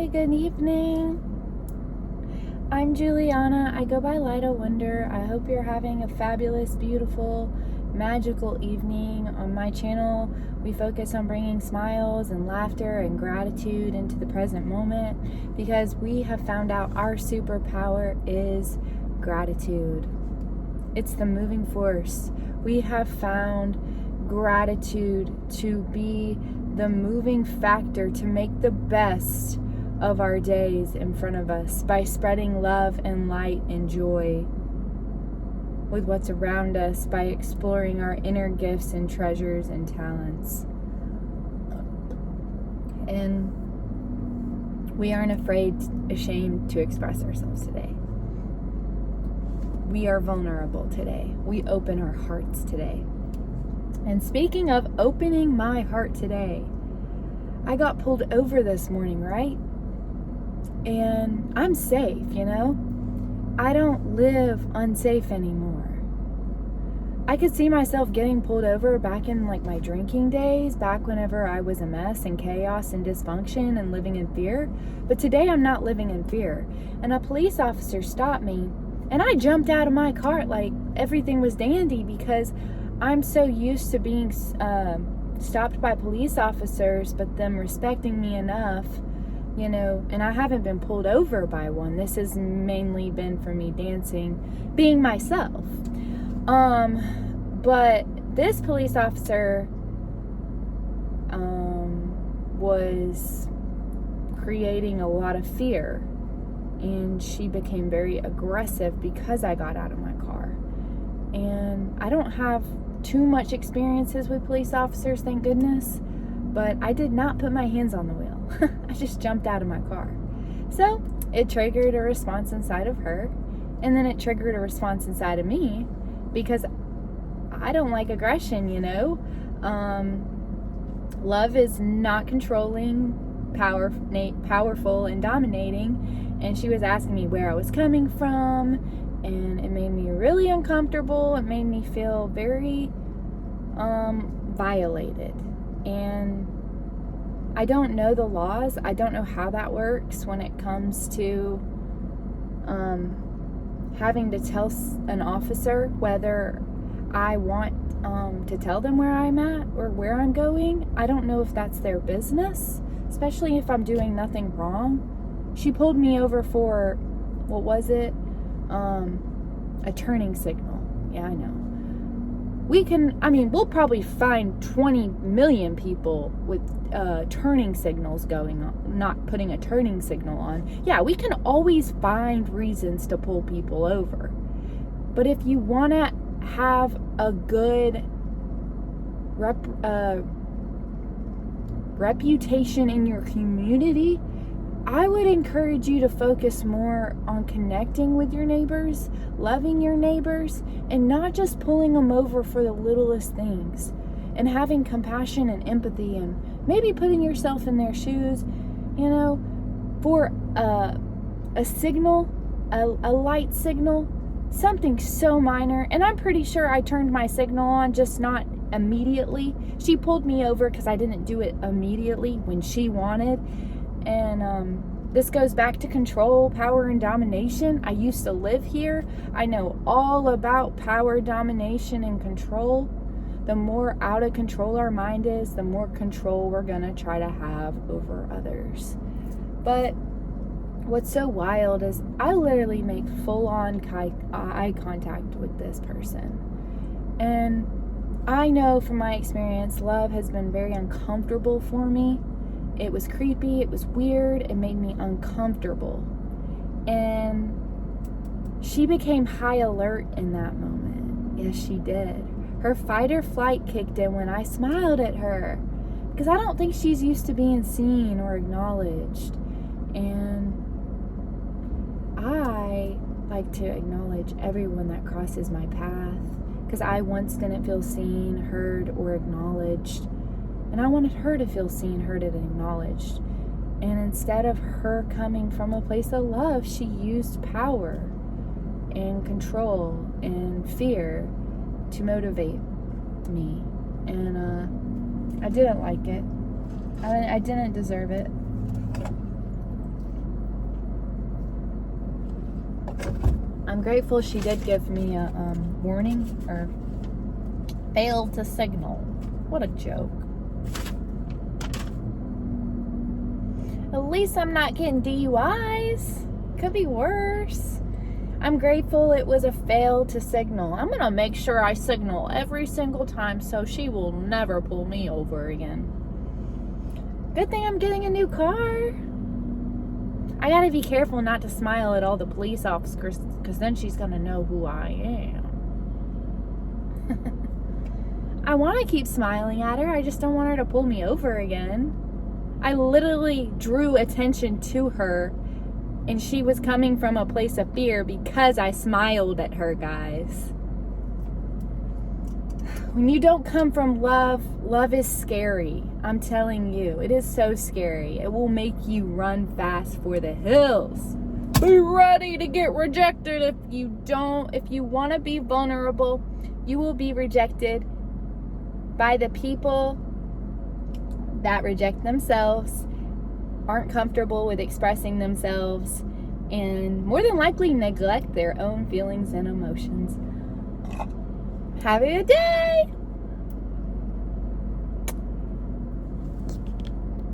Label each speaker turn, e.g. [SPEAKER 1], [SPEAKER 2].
[SPEAKER 1] Hi, good evening. I'm Juliana. I go by Light of Wonder. I hope you're having a fabulous, beautiful, magical evening. On my channel, we focus on bringing smiles and laughter and gratitude into the present moment because we have found out our superpower is gratitude. It's the moving force. We have found gratitude to be the moving factor to make the best of our days in front of us by spreading love and light and joy with what's around us, by exploring our inner gifts and treasures and talents. And we aren't ashamed to express ourselves today. We are vulnerable today. We open our hearts today. And speaking of opening my heart today, I got pulled over this morning, right? And I'm safe, you know? I don't live unsafe anymore. I could see myself getting pulled over back in like my drinking days, back whenever I was a mess and chaos and dysfunction and living in fear. But today I'm not living in fear. And a police officer stopped me and I jumped out of my car like everything was dandy because I'm so used to being stopped by police officers, but them respecting me enough, you know, and I haven't been pulled over by one. This has mainly been for me dancing, being myself. But this police officer was creating a lot of fear, and she became very aggressive because I got out of my car. And I don't have too much experiences with police officers, thank goodness, but I did not put my hands on the wheel. I just jumped out of my car. So it triggered a response inside of her, and then it triggered a response inside of me because I don't like aggression, you know. Love is not controlling, powerful and dominating, and she was asking me where I was coming from, and it made me really uncomfortable. It made me feel very violated. And I don't know the laws. I don't know how that works when it comes to having to tell an officer whether I want to tell them where I'm at or where I'm going. I don't know if that's their business, especially if I'm doing nothing wrong. She pulled me over for, what was it? A turning signal. Yeah, I know. We'll probably find 20 million people with turning signals going on, not putting a turning signal on. Yeah, we can always find reasons to pull people over. But if you want to have a good reputation in your community, I would encourage you to focus more on connecting with your neighbors, loving your neighbors, and not just pulling them over for the littlest things, and having compassion and empathy and maybe putting yourself in their shoes, you know, for a signal, a light signal, something so minor. And I'm pretty sure I turned my signal on, just not immediately. She pulled me over because I didn't do it immediately when she wanted. And this goes back to control, power, and domination. I used to live here. I know all about power, domination, and control. The more out of control our mind is, the more control we're going to try to have over others. But what's so wild is I literally make full-on eye contact with this person. And I know from my experience, love has been very uncomfortable for me. It was creepy, it was weird, it made me uncomfortable. And she became high alert in that moment. Yes, she did. Her fight or flight kicked in when I smiled at her, because I don't think she's used to being seen or acknowledged. And I like to acknowledge everyone that crosses my path, because I once didn't feel seen, heard, or acknowledged. And I wanted her to feel seen, heard, and acknowledged. And instead of her coming from a place of love, she used power and control and fear to motivate me. And I didn't like it. I didn't deserve it. I'm grateful she did give me a warning, or failed to signal. What a joke. At least I'm not getting DUIs. Could be worse. I'm grateful it was a fail to signal. I'm gonna make sure I signal every single time so she will never pull me over again. Good thing I'm getting a new car. I gotta be careful not to smile at all the police officers, because then she's gonna know who I am. I want to keep smiling at her. I just don't want her to pull me over again. I literally drew attention to her, and she was coming from a place of fear because I smiled at her, guys. When you don't come from love, love is scary. I'm telling you, it is so scary. It will make you run fast for the hills. Be ready to get rejected if you want to be vulnerable, you will be rejected by the people that reject themselves, aren't comfortable with expressing themselves, and more than likely neglect their own feelings and emotions. Have a good day!